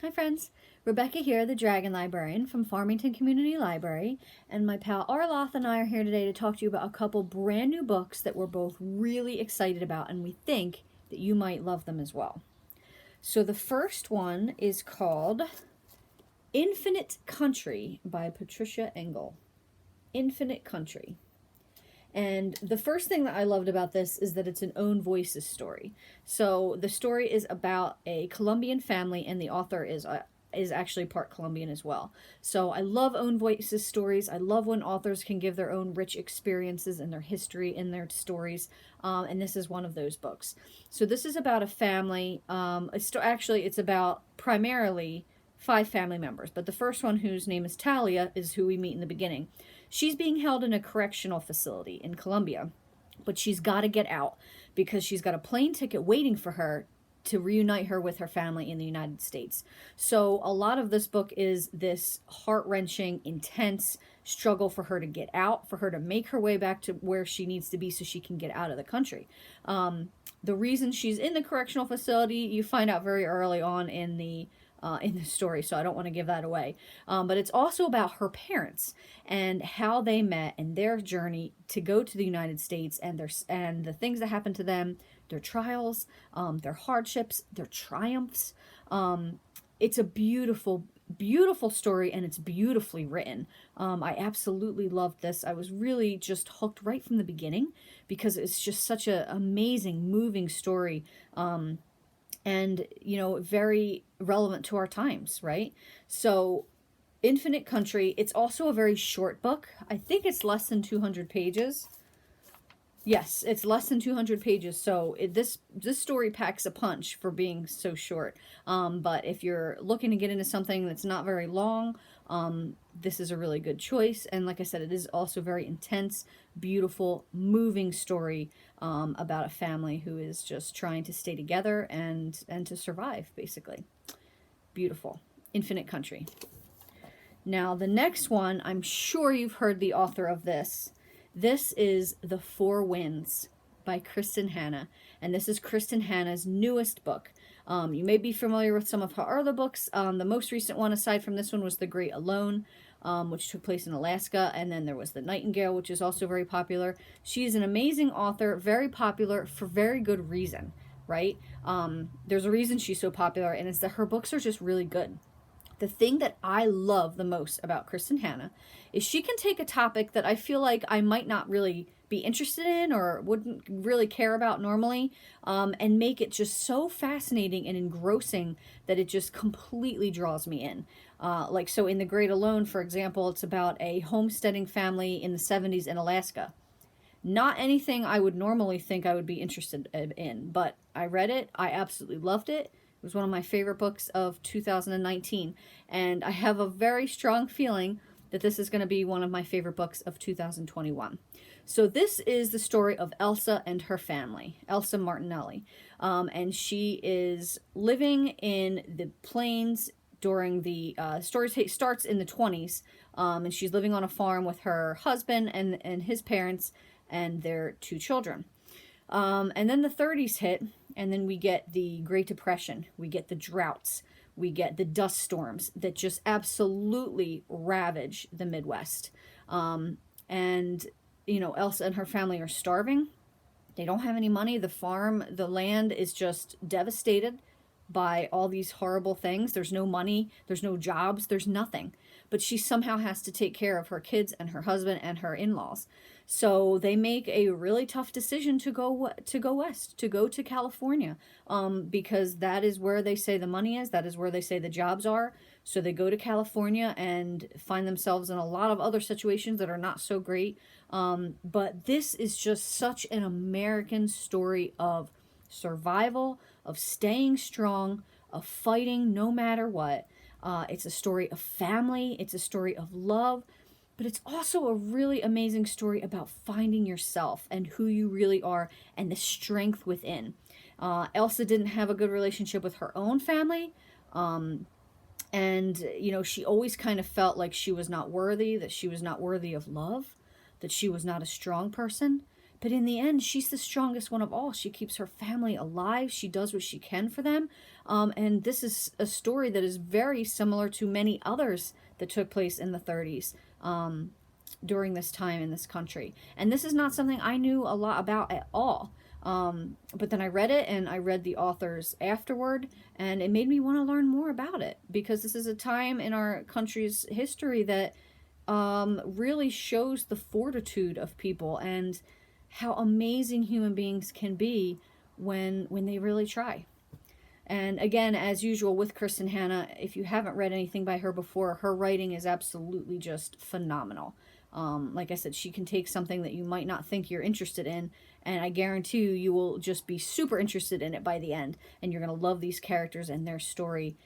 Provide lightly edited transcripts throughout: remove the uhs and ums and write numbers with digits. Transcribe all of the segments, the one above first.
Hi friends, Rebecca here, the Dragon Librarian from Farmington Community Library, and my pal Arloth and I are here today to talk to you about a couple brand new books that we're both really excited about, and we think that you might love them as well. So the first one is called Infinite Country by Patricia Engel. Infinite Country. And the first thing that I loved about this is that it's an own voices story. So the story is about a Colombian family, and the author is actually part Colombian as well. So I love own voices stories. I love when authors can give their own rich experiences and their history in their stories. And this is one of those books. So this is about a family. It's about primarily 5 family members, but the first one, whose name is Talia, is who we meet in the beginning. She's being held in a correctional facility in Colombia, but she's got to get out because she's got a plane ticket waiting for her to reunite her with her family in the United States. So a lot of this book is this heart-wrenching, intense struggle for her to get out, for her to make her way back to where she needs to be so she can get out of the country. The reason she's in the correctional facility, you find out very early on in the story, so I don't want to give that away. But it's also about her parents and how they met and their journey to go to the United States, and the things that happened to them, their trials, their hardships, their triumphs. It's a beautiful, beautiful story, and it's beautifully written. I absolutely loved this. I was really just hooked right from the beginning because it's just such an amazing, moving story. And, very relevant to our times, right? So, Infinite Country, it's also a very short book. I think it's less than 200 pages. Yes, it's less than 200 pages, so this story packs a punch for being so short. But if you're looking to get into something that's not very long, this is a really good choice. And like I said, it is also very intense, beautiful, moving story about a family who is just trying to stay together and to survive, basically. Beautiful. Infinite Country. Now, the next one, I'm sure you've heard the author of this. This is The Four Winds by Kristin Hannah, and this is Kristin Hannah's newest book. You may be familiar with some of her other books. The most recent one, aside from this one, was The Great Alone, which took place in Alaska, and then there was The Nightingale, which is also very popular. She's an amazing author, very popular for very good reason, right? There's a reason she's so popular, and it's that her books are just really good. The thing that I love the most about Kristin Hannah is she can take a topic that I feel like I might not really be interested in or wouldn't really care about normally, and make it just so fascinating and engrossing that it just completely draws me in. So in The Great Alone, for example, it's about a homesteading family in the 70s in Alaska. Not anything I would normally think I would be interested in, but I read it. I absolutely loved it. It was one of my favorite books of 2019, and I have a very strong feeling that this is going to be one of my favorite books of 2021. So this is the story of Elsa and her family, Elsa Martinelli, and she is living in the plains during the story starts in the 20s, and she's living on a farm with her husband and his parents and their 2 children. And then the 30s hit, and then we get the Great Depression, we get the droughts, we get the dust storms that just absolutely ravage the Midwest. And, Elsa and her family are starving. They don't have any money. The land is just devastated by all these horrible things. There's no money, there's no jobs, there's nothing. But she somehow has to take care of her kids and her husband and her in-laws. So they make a really tough decision to go west, to go to California, because that is where they say the money is, that is where they say the jobs are. So they go to California and find themselves in a lot of other situations that are not so great. But this is just such an American story of survival, of staying strong, of fighting no matter what. It's a story of family. It's a story of love. But it's also a really amazing story about finding yourself and who you really are and the strength within. Elsa didn't have a good relationship with her own family. And, she always kind of felt like she was not worthy, that she was not worthy of love, that she was not a strong person. But in the end, she's the strongest one of all. She keeps her family alive. She does what she can for them. And this is a story that is very similar to many others that took place in the 30s during this time in this country. And this is not something I knew a lot about at all. But then I read it, and I read the authors afterward, and it made me want to learn more about it, because this is a time in our country's history that really shows the fortitude of people and how amazing human beings can be when they really try. And again, as usual with Kristin Hannah, if you haven't read anything by her before, her writing is absolutely just phenomenal. Like I said, she can take something that you might not think you're interested in, and I guarantee you will just be super interested in it by the end, and you're going to love these characters and their story.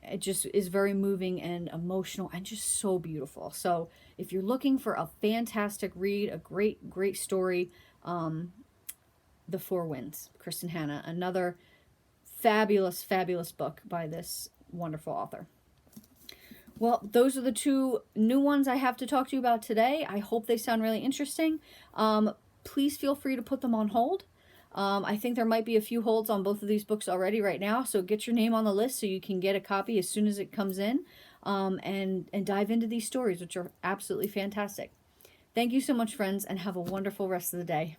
It just is very moving and emotional and just so beautiful. So if you're looking for a fantastic read, a great story, The Four Winds, Kristin Hannah, another fabulous book by this wonderful author. Well, those are the two new ones I have to talk to you about today. I hope they sound really interesting. Please feel free to put them on hold. I think there might be a few holds on both of these books already right now, so get your name on the list so you can get a copy as soon as it comes in, and dive into these stories, which are absolutely fantastic. Thank you so much, friends, and have a wonderful rest of the day.